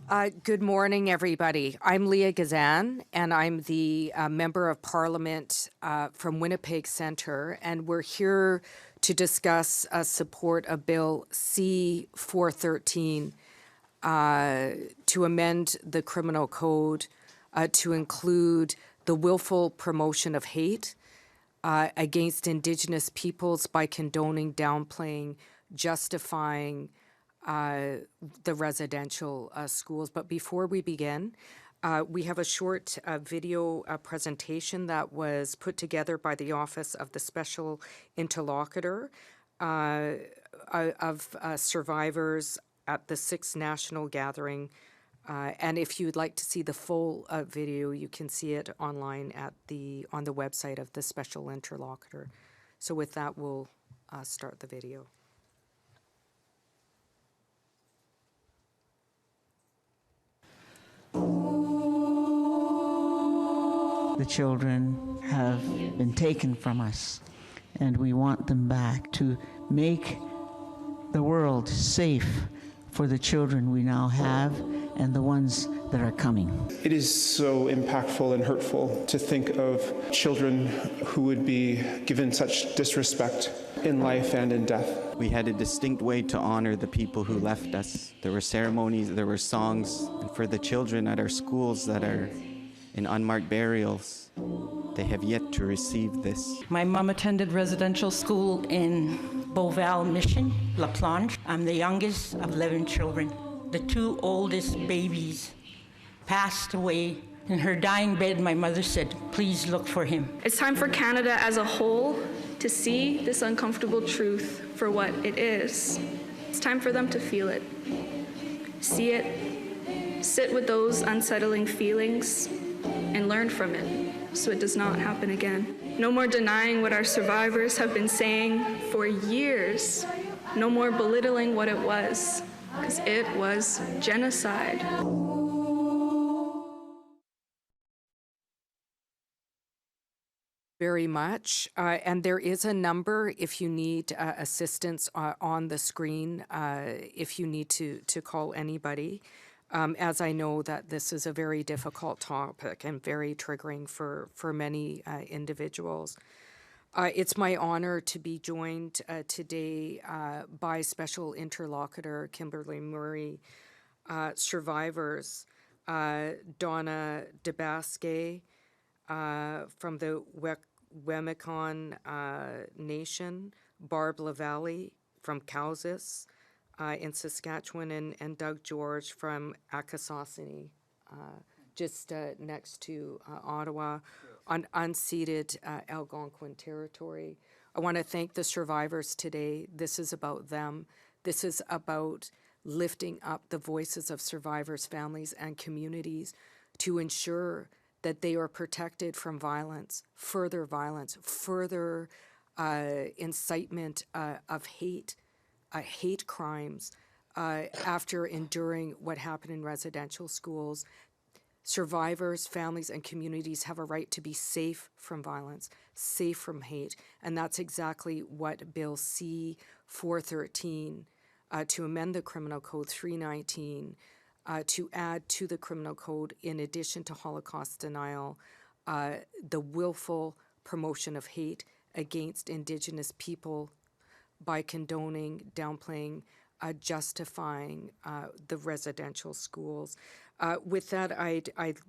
Good morning, everybody. I'm Leah Gazan, and I'm the Member of Parliament from Winnipeg Centre, and we're here to discuss support of Bill C-413 to amend the Criminal Code to include the willful promotion of hate against Indigenous peoples by condoning, downplaying, justifying the residential schools. But before we begin, we have a short video presentation that was put together by the Office of the Special Interlocutor of survivors at the 6th National Gathering. And if you'd like to see the full video, you can see it online on the website of the Special Interlocutor. So with that, we'll start the video. The children have been taken from us, and we want them back to make the world safe for the children we now have and the ones that are coming. It is so impactful and hurtful to think of children who would be given such disrespect in life and in death. We had a distinct way to honor the people who left us. There were ceremonies, there were songs, and for the children at our schools that are in unmarked burials, they have yet to receive this. My mom attended residential school in Beauval Mission, La Planche. I'm the youngest of 11 children. The 2 oldest babies passed away. In her dying bed, my mother said, "Please look for him." It's time for Canada as a whole to see this uncomfortable truth for what it is. It's time for them to feel it, see it, sit with those unsettling feelings, and learn from it so it does not happen again. No more denying what our survivors have been saying for years. No more belittling what it was, because it was genocide. Very much. And there is a number if you need assistance on the screen, if you need to call anybody. As I know that this is a very difficult topic and very triggering for many individuals. It's my honor to be joined today by Special Interlocutor Kimberly Murray, survivors Donna DeBasque from the Wemicon Nation, Barb LaValle from Cowsis, in Saskatchewan, and Doug George from Akasasani, just next to Ottawa, on unceded Algonquin territory. I want to thank the survivors today. This is about them. This is about lifting up the voices of survivors, families, and communities to ensure that they are protected from violence, further incitement of hate crimes after enduring what happened in residential schools. Survivors, families, and communities have a right to be safe from violence, safe from hate, and that's exactly what Bill C-413 to amend the Criminal Code 319 to add to the Criminal Code, in addition to Holocaust denial, the willful promotion of hate against Indigenous people by condoning, downplaying, justifying the residential schools. With that,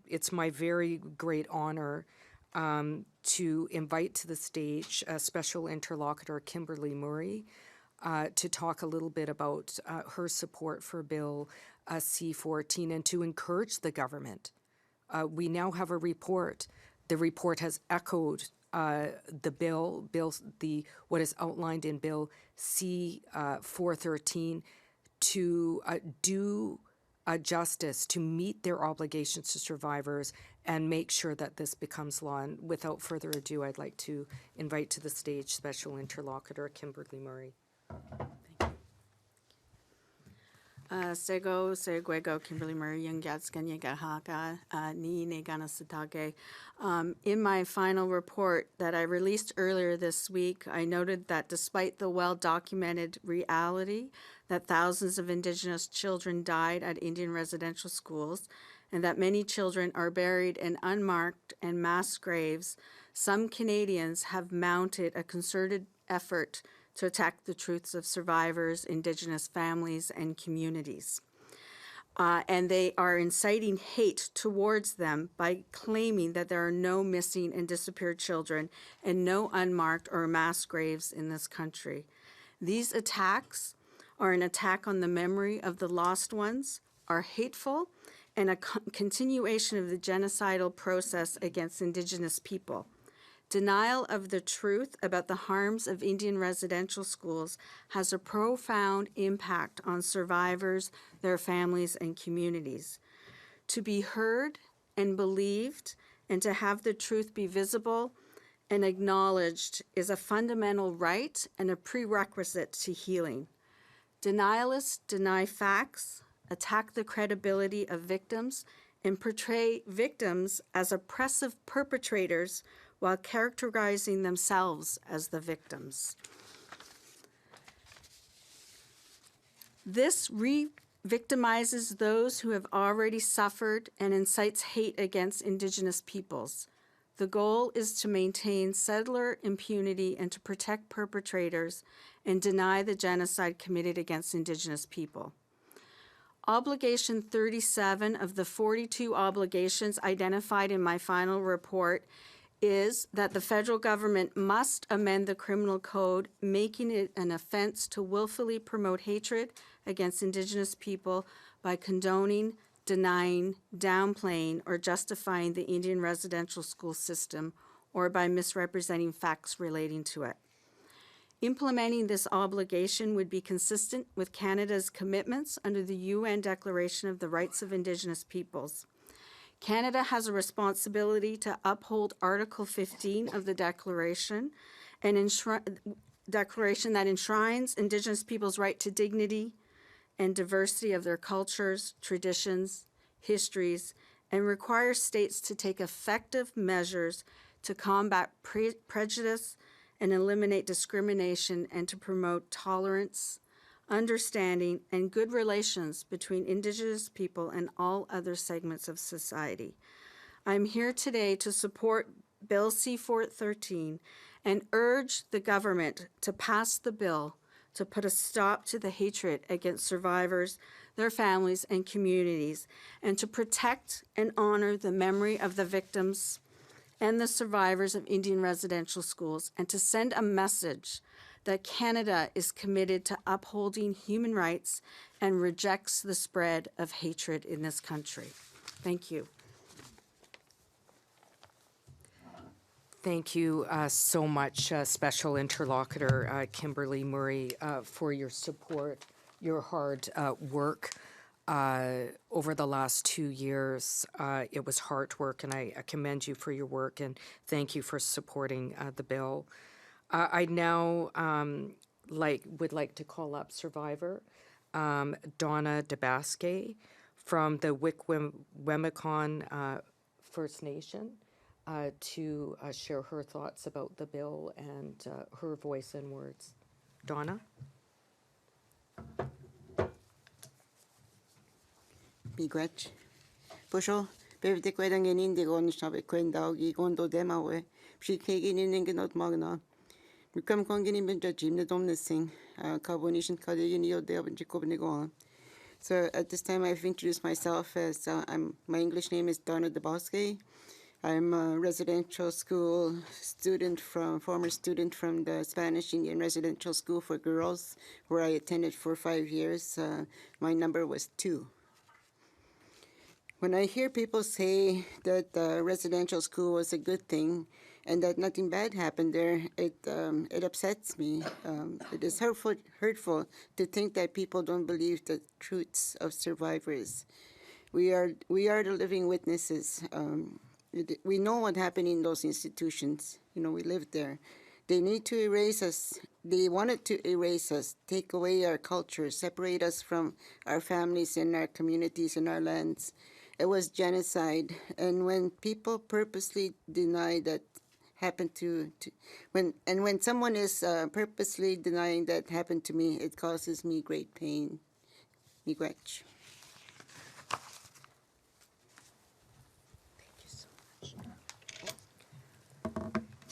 it's my very great honor to invite to the stage Special Interlocutor Kimberly Murray to talk a little bit about her support for Bill C-14 and to encourage the government. We now have a report. The report has echoed what is outlined in Bill C-413 to do justice, to meet their obligations to survivors and make sure that this becomes law. And without further ado, I'd like to invite to the stage Special Interlocutor Kimberly Murray. Sego, Seguego, Kimberly Murray, Yungatskanyaga, Ni Negana Sitage. In my final report that I released earlier this week, I noted that despite the well-documented reality that thousands of Indigenous children died at Indian residential schools, and that many children are buried in unmarked and mass graves, some Canadians have mounted a concerted effort to attack the truths of survivors, Indigenous families, and communities. And they are inciting hate towards them by claiming that there are no missing and disappeared children and no unmarked or mass graves in this country. These attacks are an attack on the memory of the lost ones, are hateful, and a continuation of the genocidal process against Indigenous people. Denial of the truth about the harms of Indian residential schools has a profound impact on survivors, their families, and communities. To be heard and believed and to have the truth be visible and acknowledged is a fundamental right and a prerequisite to healing. Denialists deny facts, attack the credibility of victims, and portray victims as oppressive perpetrators while characterizing themselves as the victims. This re-victimizes those who have already suffered and incites hate against Indigenous peoples. The goal is to maintain settler impunity and to protect perpetrators and deny the genocide committed against Indigenous people. Obligation 37 of the 42 obligations identified in my final report is that the federal government must amend the criminal code, making it an offense to willfully promote hatred against Indigenous people by condoning, denying, downplaying, or justifying the Indian residential school system, or by misrepresenting facts relating to it. Implementing this obligation would be consistent with Canada's commitments under the UN Declaration of the Rights of Indigenous Peoples. Canada has a responsibility to uphold Article 15 of the Declaration, an declaration that enshrines Indigenous peoples' right to dignity and diversity of their cultures, traditions, histories, and requires states to take effective measures to combat prejudice and eliminate discrimination and to promote tolerance, understanding, and good relations between Indigenous people and all other segments of society. I'm here today to support Bill C-413 and urge the government to pass the bill to put a stop to the hatred against survivors, their families, and communities, and to protect and honor the memory of the victims and the survivors of Indian residential schools, and to send a message that Canada is committed to upholding human rights and rejects the spread of hatred in this country. Thank you. Thank you so much, Special Interlocutor Kimberly Murray, for your support, your hard work. Over the last 2 years, it was hard work, and I commend you for your work, and thank you for supporting the bill. I now would like to call up survivor Donna DeBasque from the Wickwemicon First Nation to share her thoughts about the bill and her voice and words. Donna? Miigwech. Pusho, bevde kwedang eninde gon shabe kwendao gi gondo demawe. Pshikegi ninen genot magna. Mikam kongini benja jimne domnesing. Carbonishin kadegin yo de abjikobnigo. So at this time I've introduced myself as my English name is Donna DeBasque. I'm a residential school student former student from the Spanish Indian Residential School for Girls, where I attended for 5 years. My number was 2. When I hear people say that residential school was a good thing and that nothing bad happened there, it upsets me. It is hurtful to think that people don't believe the truths of survivors. We are the living witnesses. We know what happened in those institutions. You know, we lived there. They need to erase us. They wanted to erase us, take away our culture, separate us from our families and our communities and our lands. It was genocide. And when people purposely deny that happened to when someone is purposely denying that happened to me, it causes me great pain. Miigwech.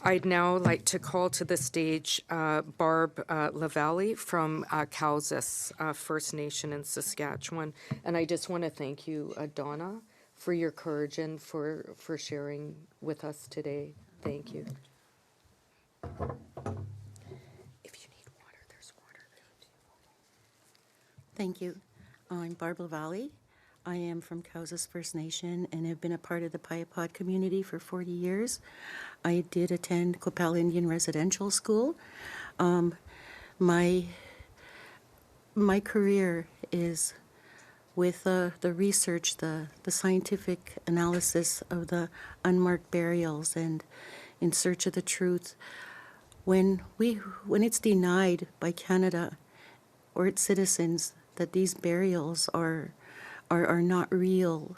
I'd now like to call to the stage Barb Lavalley from Cowsas First Nation in Saskatchewan. And I just want to thank you, Donna, for your courage and for sharing with us today. Thank you. If you need water, there's water there. Thank you. I'm Barbara Valley. I am from Cowsas First Nation and have been a part of the Piapod community for 40 years. I did attend Qu'Appelle Indian Residential School. My career is with the research, the scientific analysis of the unmarked burials and in search of the truth. When it's denied by Canada or its citizens that these burials are not real,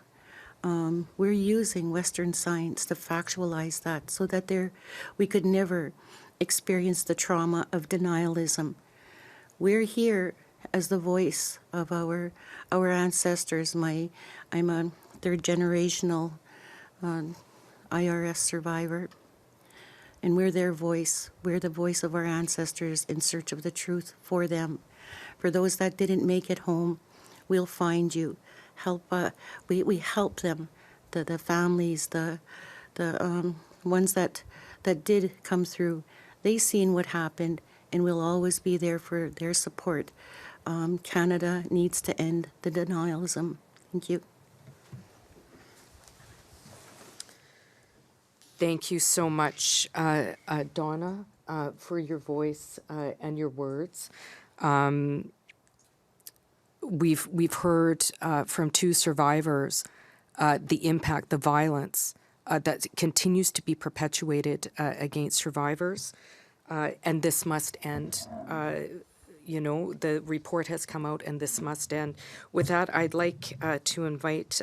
we're using Western science to factualize that so that we could never experience the trauma of denialism. We're here as the voice of our ancestors. I'm a third generational IRS survivor, and we're their voice. We're the voice of our ancestors in search of the truth for them. For those that didn't make it home, we'll find you. We help them, the families, the ones that did come through. They seen what happened, and we'll always be there for their support. Canada needs to end the denialism. Thank you. Thank you so much, Donna, for your voice and your words. We've heard from two survivors the impact, the violence that continues to be perpetuated against survivors, and this must end. The report has come out, and this must end. With that, I'd like to invite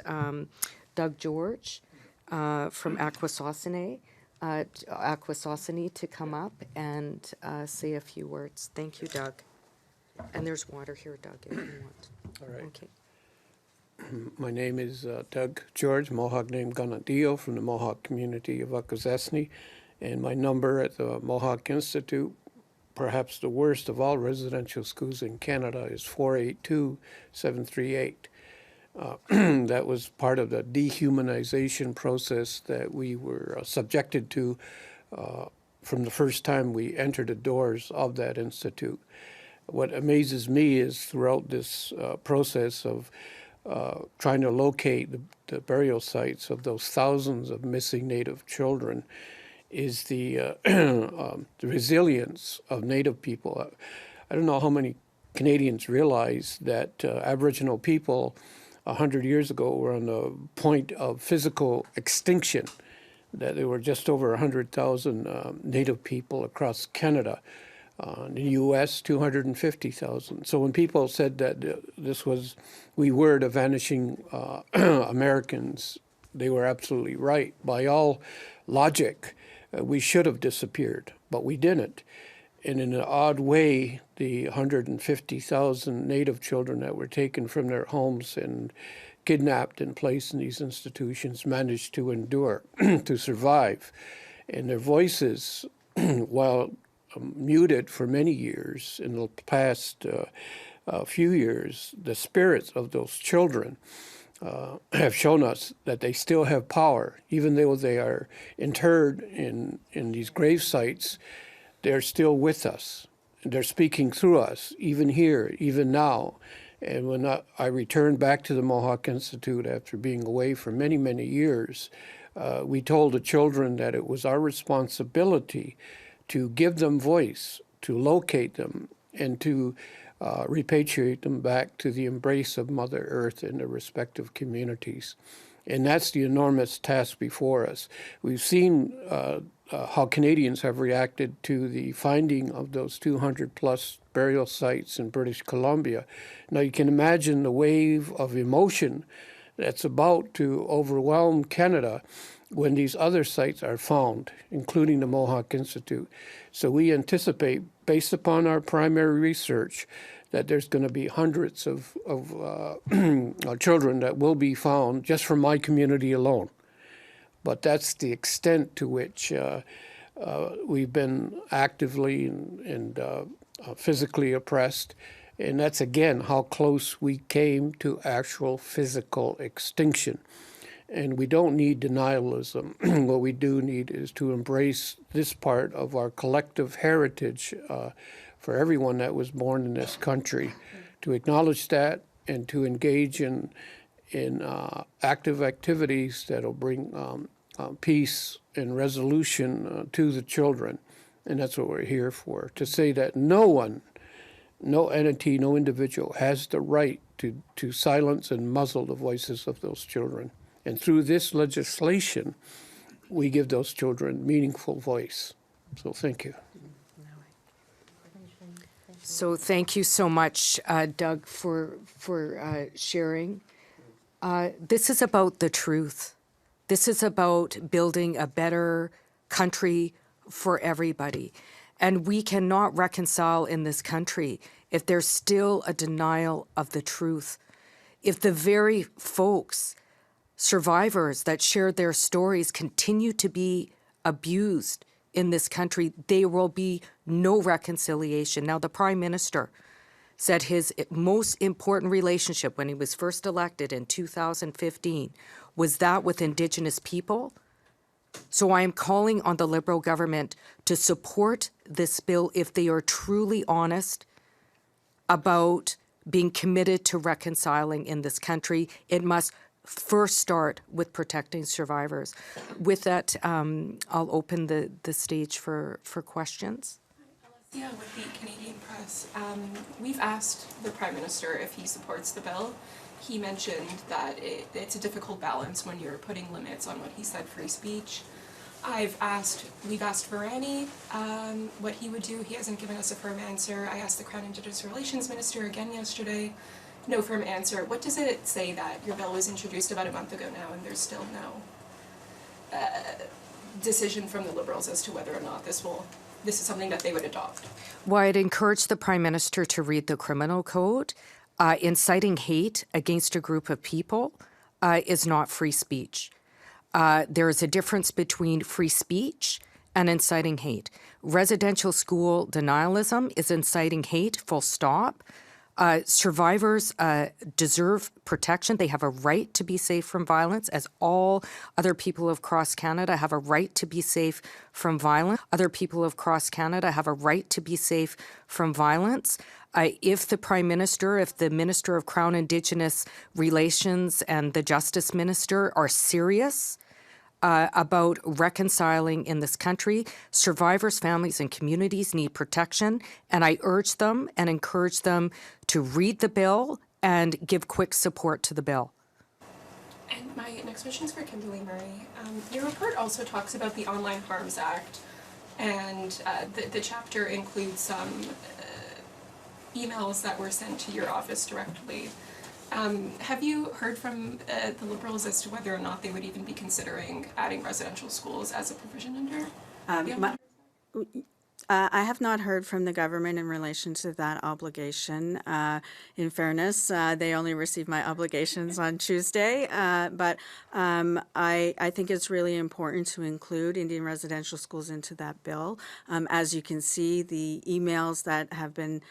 Doug George from Akwesasne to come up and say a few words. Thank you, Doug. And there's water here, Doug, if you want. All right. Okay. My name is Doug George, Mohawk named Ganadio from the Mohawk community of Akwesasne, and my number at the Mohawk Institute, perhaps the worst of all residential schools in Canada, is 482-738. That was part of the dehumanization process that we were subjected to from the first time we entered the doors of that institute. What amazes me is throughout this process of trying to locate the burial sites of those thousands of missing Native children is the resilience of Native people. I don't know how many Canadians realize that Aboriginal people 100 years ago were on the point of physical extinction, that there were just over 100,000 Native people across Canada. In the U.S., 250,000. So when people said that we were the vanishing Americans, they were absolutely right. By all logic, we should have disappeared, but we didn't. And in an odd way, the 150,000 Native children that were taken from their homes and kidnapped and placed in these institutions managed to endure, to survive. And their voices, while muted for many years, in the past few years, the spirits of those children have shown us that they still have power. Even though they are interred in these grave sites, they're still with us. They're speaking through us, even here, even now. And when I returned back to the Mohawk Institute after being away for many, many years, we told the children that it was our responsibility to give them voice, to locate them, and to repatriate them back to the embrace of Mother Earth in their respective communities. And that's the enormous task before us. We've seen how Canadians have reacted to the finding of those 200-plus burial sites in British Columbia. Now you can imagine the wave of emotion that's about to overwhelm Canada when these other sites are found, including the Mohawk Institute. So we anticipate, based upon our primary research, that there's going to be hundreds of children that will be found just from my community alone. But that's the extent to which we've been actively and physically oppressed. And that's, again, how close we came to actual physical extinction. And we don't need denialism. What we do need is to embrace this part of our collective heritage for everyone that was born in this country, to acknowledge that and to engage in active activities that will bring peace and resolution to the children. And that's what we're here for, to say that no one, no entity, no individual has the right to silence and muzzle the voices of those children. And through this legislation, we give those children meaningful voice. So thank you. So thank you so much, Doug, for sharing. This is about the truth. This is about building a better country for everybody. And we cannot reconcile in this country if there's still a denial of the truth. If the very folks, survivors that shared their stories, continue to be abused in this country, there will be no reconciliation. Now, the Prime Minister said his most important relationship when he was first elected in 2015 was that with Indigenous people. So I am calling on the Liberal government to support this bill if they are truly honest about being committed to reconciling in this country. It must first start with protecting survivors. With that, I'll open the stage for questions. Yeah, with the Canadian Press, we've asked the Prime Minister if he supports the bill. He mentioned that it's a difficult balance when you're putting limits on what he said free speech. We've asked Varani what he would do. He hasn't given us a firm answer. I asked the Crown Indigenous Relations Minister again yesterday. No firm answer. What does it say that your bill was introduced about a month ago now and there's still no decision from the Liberals as to whether or not this is something that they would adopt? Well, I'd encourage the Prime Minister to read the criminal code. Inciting hate against a group of people is not free speech. There is a difference between free speech and inciting hate. Residential school denialism is inciting hate, full stop. Survivors deserve protection. They have a right to be safe from violence, as all other people across Canada have a right to be safe from violence. Other people across Canada have a right to be safe from violence. If the Prime Minister, if the Minister of Crown Indigenous Relations and the Justice Minister are serious about reconciling in this country, survivors, families, and communities need protection, and I urge them and encourage them to read the bill and give quick support to the bill. And my next question is for Kimberly Murray. Your report also talks about the Online Harms Act, and the chapter includes some emails that were sent to your office directly. Have you heard from the Liberals as to whether or not they would even be considering adding residential schools as a provision under? I have not heard from the government in relation to that obligation. In fairness, they only received my obligations on Tuesday, but I think it's really important to include Indian residential schools into that bill. As you can see, the emails that have been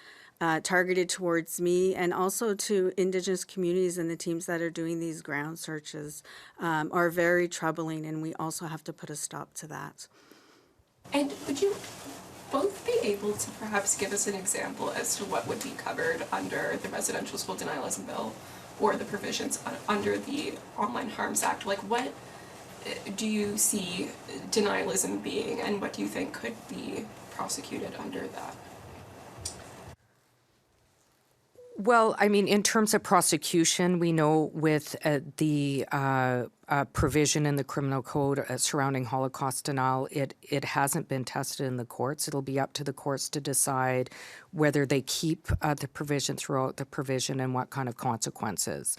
targeted towards me and also to Indigenous communities and the teams that are doing these ground searches are very troubling, and we also have to put a stop to that. And would you both be able to perhaps give us an example as to what would be covered under the Residential School Denialism Bill or the provisions under the Online Harms Act? Like, what do you see denialism being, and what do you think could be prosecuted under that? Well, I mean, in terms of prosecution, we know with the provision in the criminal code surrounding Holocaust denial, it hasn't been tested in the courts. It'll be up to the courts to decide whether they keep the provision throughout the provision and what kind of consequences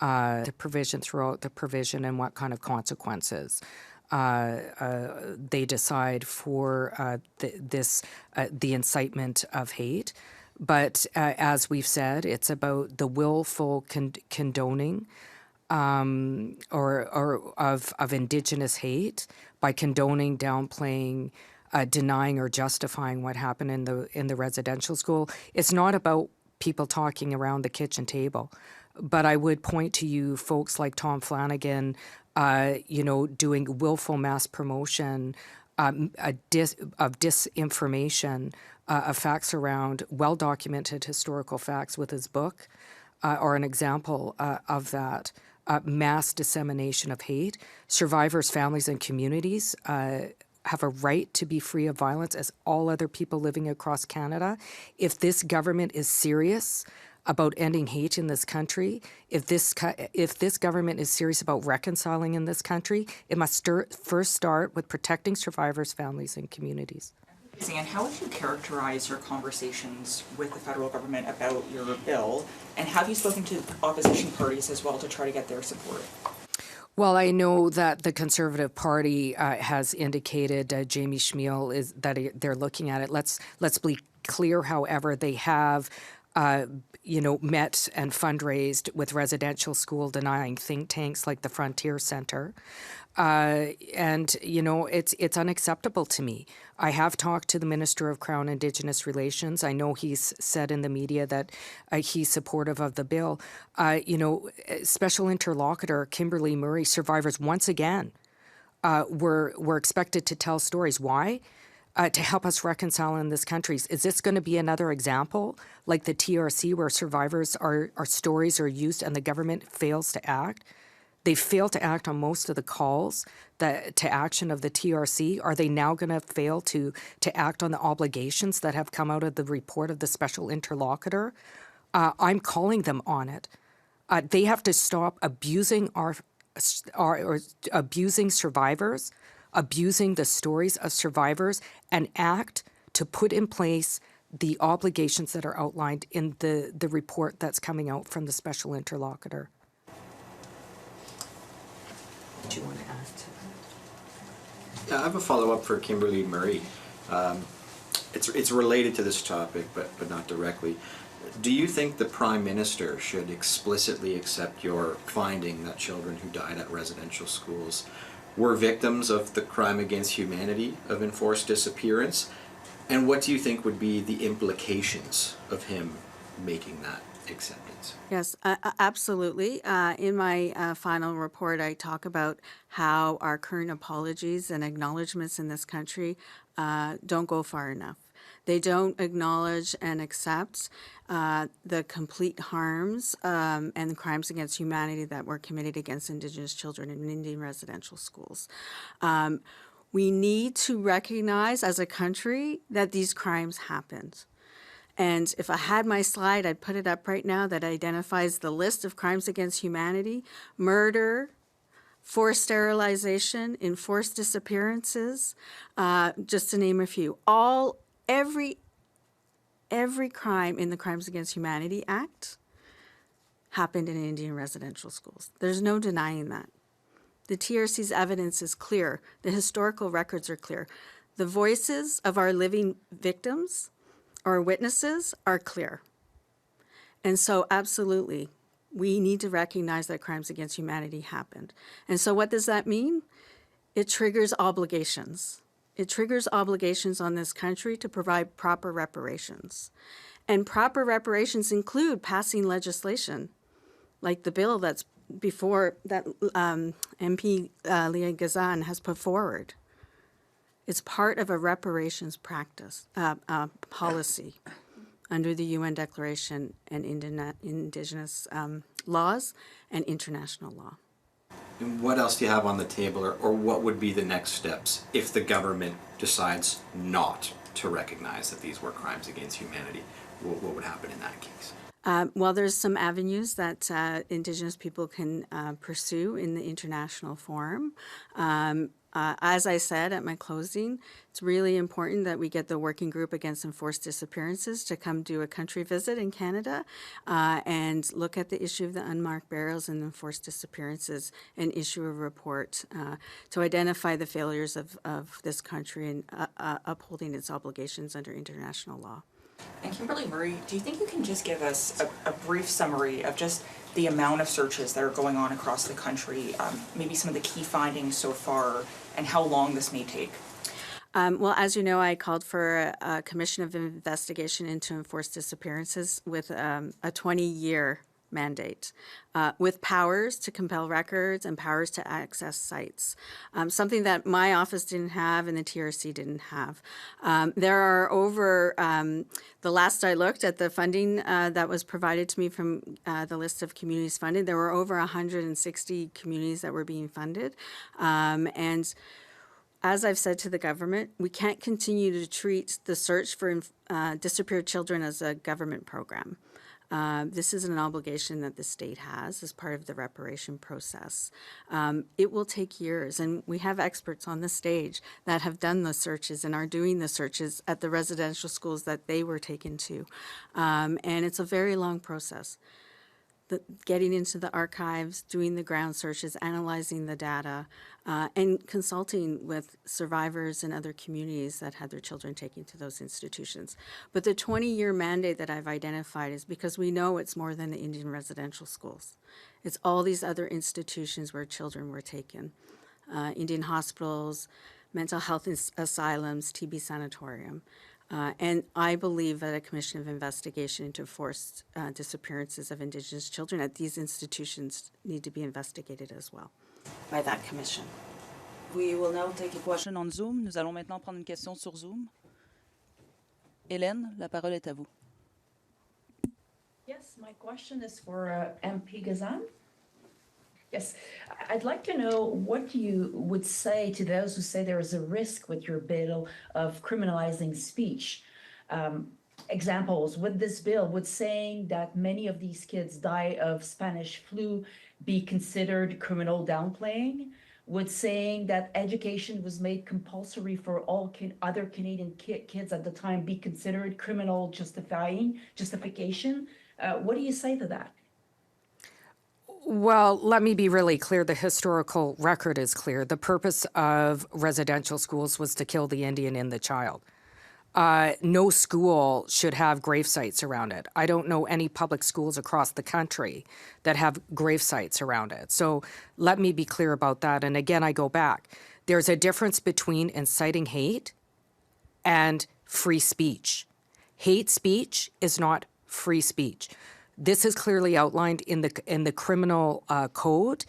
the provision, throughout the provision, and what kind of consequences they decide for the incitement of hate. But as we've said, it's about the willful condoning of Indigenous hate by condoning, downplaying, denying, or justifying what happened in the residential school. It's not about people talking around the kitchen table, but I would point to you folks like Tom Flanagan, doing willful mass promotion of disinformation, of facts around well-documented historical facts with his book, or an example of that. Mass dissemination of hate. Survivors, families, and communities have a right to be free of violence as all other people living across Canada. If this government is serious about ending hate in this country, if this government is serious about reconciling in this country, it must first start with protecting survivors, families, and communities. And how would you characterize your conversations with the federal government about your bill, and have you spoken to opposition parties as well to try to get their support? Well, I know that the Conservative Party has indicated, Jamie Schmiel, is that they're looking at it. Let's be clear, however, they have met and fundraised with residential school denying think tanks like the Frontier Centre. And it's unacceptable to me. I have talked to the Minister of Crown Indigenous Relations. I know he's said in the media that he's supportive of the bill. Special Interlocutor Kimberly Murray, survivors once again were expected to tell stories. Why? To help us reconcile in this country. Is this going to be another example like the TRC where survivors our stories are used and the government fails to act? They failed to act on most of the calls to action of the TRC. Are they now going to fail to act on the obligations that have come out of the report of the Special Interlocutor? I'm calling them on it. They have to stop abusing abusing survivors, abusing the stories of survivors, and act to put in place the obligations that are outlined in the report that's coming out from the Special Interlocutor. Do you want to add to that? Yeah, I have a follow-up for Kimberly Murray. It's related to this topic, but not directly. Do you think the Prime Minister should explicitly accept your finding that children who died at residential schools were victims of the crime against humanity of enforced disappearance? And what do you think would be the implications of him making that acceptance? Yes, absolutely. In my final report, I talk about how our current apologies and acknowledgements in this country don't go far enough. They don't acknowledge and accept the complete harms and the crimes against humanity that were committed against Indigenous children in Indian residential schools. We need to recognize as a country that these crimes happened. And if I had my slide, I'd put it up right now, that identifies the list of crimes against humanity: murder, forced sterilization, enforced disappearances, just to name a few. Every crime in the Crimes Against Humanity Act happened in Indian residential schools. There's no denying that. The TRC's evidence is clear. The historical records are clear. The voices of our living victims or witnesses are clear. And so absolutely, we need to recognize that crimes against humanity happened. And so what does that mean? It triggers obligations. It triggers obligations on this country to provide proper reparations. And proper reparations include passing legislation, like the bill that's before that MP Leah Gazan has put forward. It's part of a reparations practice, policy under the UN Declaration and Indigenous laws and international law. And what else do you have on the table, or what would be the next steps if the government decides not to recognize that these were crimes against humanity? What would happen in that case? Well, there's some avenues that Indigenous people can pursue in the international forum. As I said at my closing, it's really important that we get the Working Group Against Enforced Disappearances to come do a country visit in Canada and look at the issue of the unmarked burials and enforced disappearances and issue a report to identify the failures of this country in upholding its obligations under international law. And Kimberly Murray, do you think you can just give us a brief summary of just the amount of searches that are going on across the country, maybe some of the key findings so far, and how long this may take? Well, as you know, I called for a commission of investigation into enforced disappearances with a 20-year mandate, with powers to compel records and powers to access sites, something that my office didn't have and the TRC didn't have. There are over, the last I looked at the funding that was provided to me from the list of communities funded, there were over 160 communities that were being funded. And as I've said to the government, we can't continue to treat the search for disappeared children as a government program. This is an obligation that the state has as part of the reparation process. It will take years, and we have experts on the stage that have done the searches and are doing the searches at the residential schools that they were taken to. And it's a very long process. Getting into the archives, doing the ground searches, analyzing the data, and consulting with survivors and other communities that had their children taken to those institutions. But the 20-year mandate that I've identified is because we know it's more than the Indian residential schools. It's all these other institutions where children were taken. Indian hospitals, mental health asylums, TB sanatorium. And I believe that a commission of investigation into forced disappearances of Indigenous children at these institutions need to be investigated as well by that commission. We will now take a question on Zoom. Nous allons maintenant prendre une question sur Zoom. Hélène, la parole est à vous. Yes, my question is for MP Gazan. Yes, I'd like to know what you would say to those who say there is a risk with your bill of criminalizing speech. Examples, with this bill, would saying that many of these kids die of Spanish flu be considered criminal downplaying? Would saying that education was made compulsory for all other Canadian kids at the time be considered criminal justification? What do you say to that? Well, let me be really clear. The historical record is clear. The purpose of residential schools was to kill the Indian in the child. No school should have grave sites around it. I don't know any public schools across the country that have grave sites around it. So let me be clear about that. And again, I go back. There's a difference between inciting hate and free speech. Hate speech is not free speech. This is clearly outlined in the criminal code.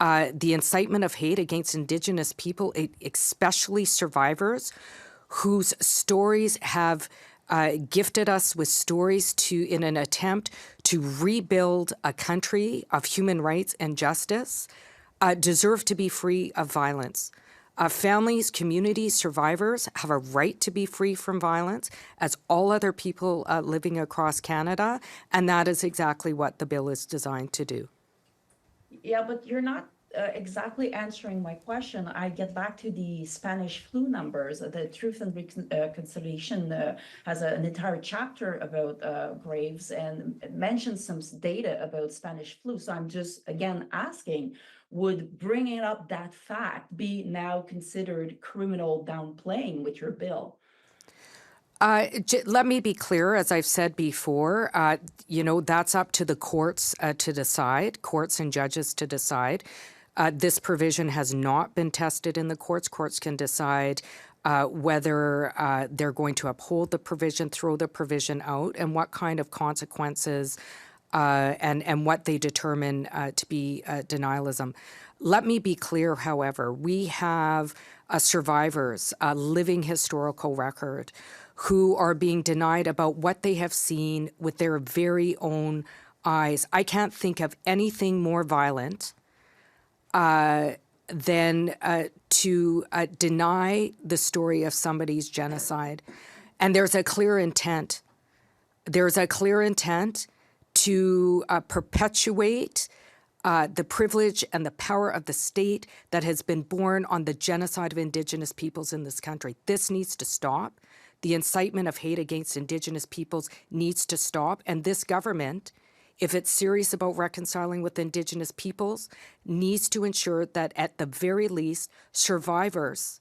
The incitement of hate against Indigenous people, especially survivors, whose stories have gifted us with stories in an attempt to rebuild a country of human rights and justice, deserve to be free of violence. Families, communities, survivors have a right to be free from violence, as all other people living across Canada, and that is exactly what the bill is designed to do. Yeah, but you're not exactly answering my question. I get back to the Spanish flu numbers. The Truth and Reconciliation has an entire chapter about graves and mentions some data about Spanish flu. So I'm just, again, asking, would bringing up that fact be now considered criminal downplaying with your bill? Let me be clear, as I've said before, that's up to the courts to decide, courts and judges to decide. This provision has not been tested in the courts. Courts can decide whether they're going to uphold the provision, throw the provision out, and what kind of consequences and what they determine to be denialism. Let me be clear, however, we have survivors, a living historical record, who are being denied about what they have seen with their very own eyes. I can't think of anything more violent than to deny the story of somebody's genocide. And there's a clear intent. There's a clear intent to perpetuate the privilege and the power of the state that has been born on the genocide of Indigenous peoples in this country. This needs to stop. The incitement of hate against Indigenous peoples needs to stop. And this government, if it's serious about reconciling with Indigenous peoples, needs to ensure that at the very least, survivors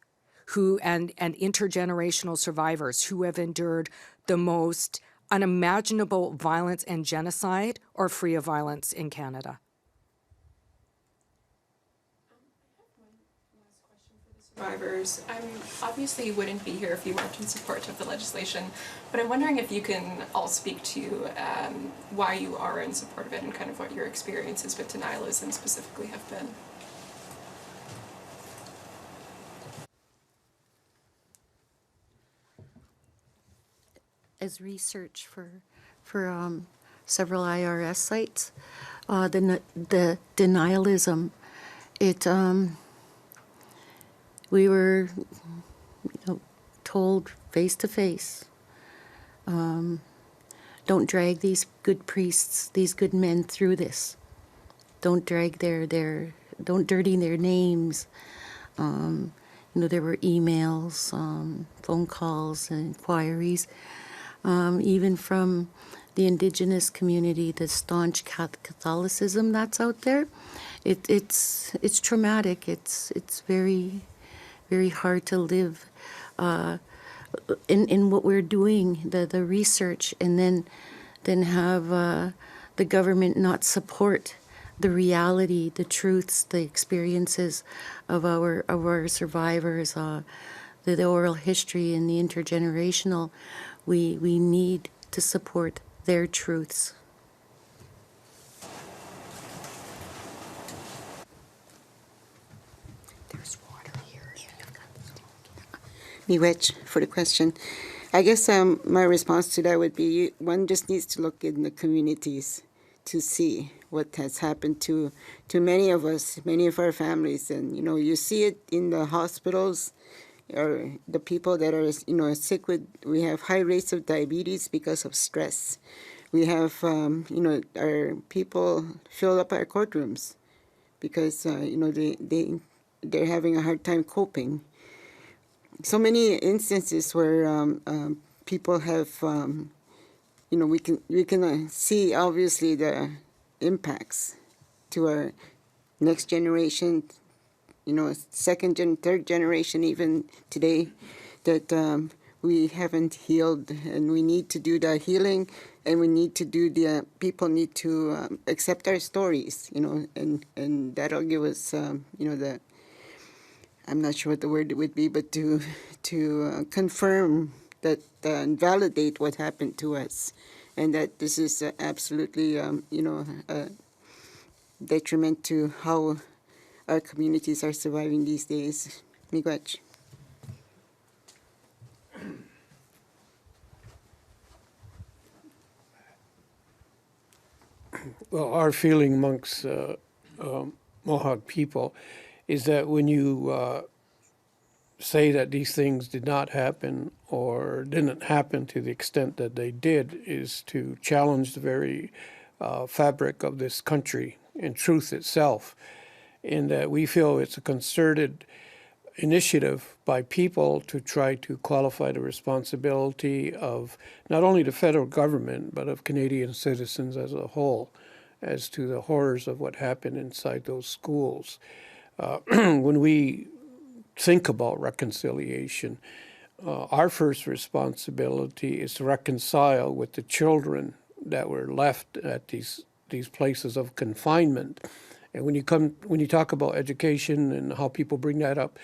and intergenerational survivors who have endured the most unimaginable violence and genocide are free of violence in Canada. Survivors. Obviously you wouldn't be here if you weren't in support of the legislation, but I'm wondering if you can all speak to why you are in support of it and kind of what your experiences with denialism specifically have been. As research for several IRS sites, the denialism, we were told face to face, don't drag these good priests, these good men through this. Don't drag don't dirty their names. There were emails, phone calls, and inquiries, even from the Indigenous community, the staunch Catholicism that's out there. It's traumatic. It's very, very hard to live in what we're doing, the research, and then have the government not support the reality, the truths, the experiences of our survivors, the oral history and the intergenerational. We need to support their truths. Miigwech for the question. I guess my response to that would be one just needs to look in the communities to see what has happened to many of us, many of our families. And, you see it in the hospitals, or the people that are, sick with, we have high rates of diabetes because of stress. We have, our people fill up our courtrooms because, they're having a hard time coping. So many instances where people have, we can see obviously the impacts to our next generation, second third generation even today, that we haven't healed, and we need to do the healing, and we need to do people need to accept our stories, and that'll give us, I'm not sure what the word would be, but to confirm that and validate what happened to us, and that this is absolutely, a detriment to how our communities are surviving these days. Miigwech. Well, our feeling amongst Mohawk people is that when you say that these things did not happen or didn't happen to the extent that they did, is to challenge the very fabric of this country and truth itself, in that we feel it's a concerted initiative by people to try to qualify the responsibility of not only the federal government, but of Canadian citizens as a whole, as to the horrors of what happened inside those schools. When we think about reconciliation, our first responsibility is to reconcile with the children that were left at these places of confinement. And when you talk about education and how people bring that up,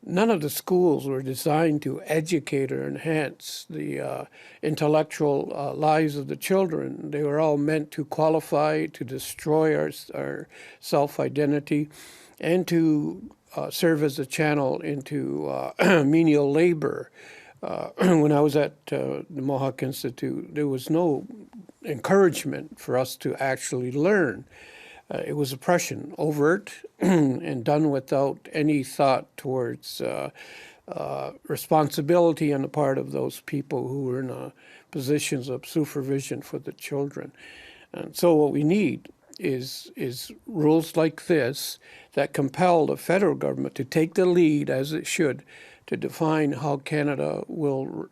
none of the schools were designed to educate or enhance the intellectual lives of the children. They were all meant to qualify, to destroy our self-identity, and to serve as a channel into menial labor. When I was at the Mohawk Institute, there was no encouragement for us to actually learn. It was oppression, overt and done without any thought towards responsibility on the part of those people who were in positions of supervision for the children. And so what we need is rules like this that compel the federal government to take the lead, as it should, to define how Canada will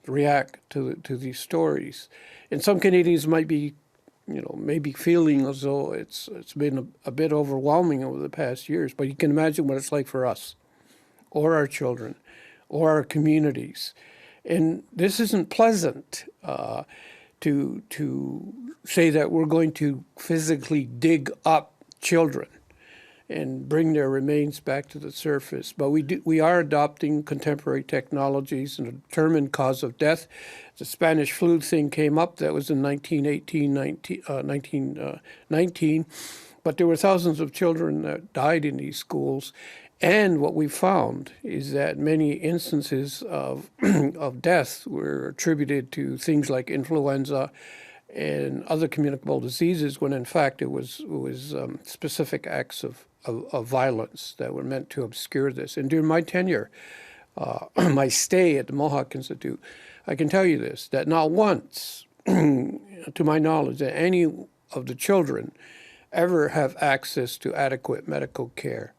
react to these stories. And some Canadians might be, maybe feeling as though it's been a bit overwhelming over the past years, but you can imagine what it's like for us, or our children, or our communities. And this isn't pleasant to say that we're going to physically dig up children and bring their remains back to the surface. But we are adopting contemporary technologies and a determined cause of death. The Spanish flu thing came up. That was in 1919. But there were thousands of children that died in these schools. And what we found is that many instances of death were attributed to things like influenza and other communicable diseases, when in fact it was specific acts of violence that were meant to obscure this. And during my tenure, my stay at the Mohawk Institute, I can tell you this, that not once, to my knowledge, that any of the children ever have access to adequate medical care.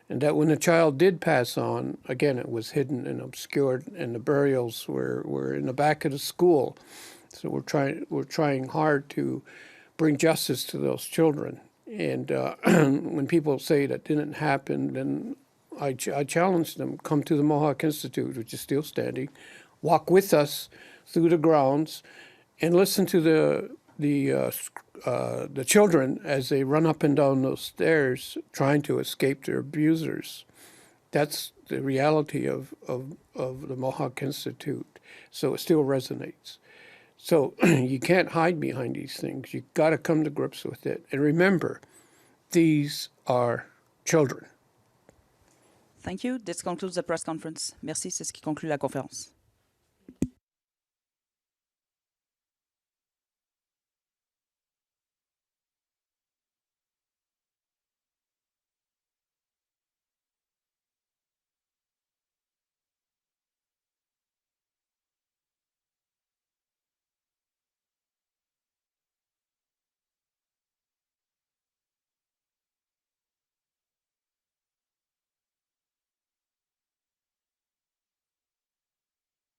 And that when the child did pass on, again, it was hidden and obscured, and the burials were in the back of the school. So we're trying hard to bring justice to those children. And when people say that didn't happen, then I challenge them, come to the Mohawk Institute, which is still standing, walk with us through the grounds, and listen to the children as they run up and down those stairs trying to escape their abusers. That's the reality of the Mohawk Institute. So it still resonates. So you can't hide behind these things. You've got to come to grips with it. And remember, these are children. Thank you. This concludes the press conference. Merci, c'est ce qui conclut la conférence.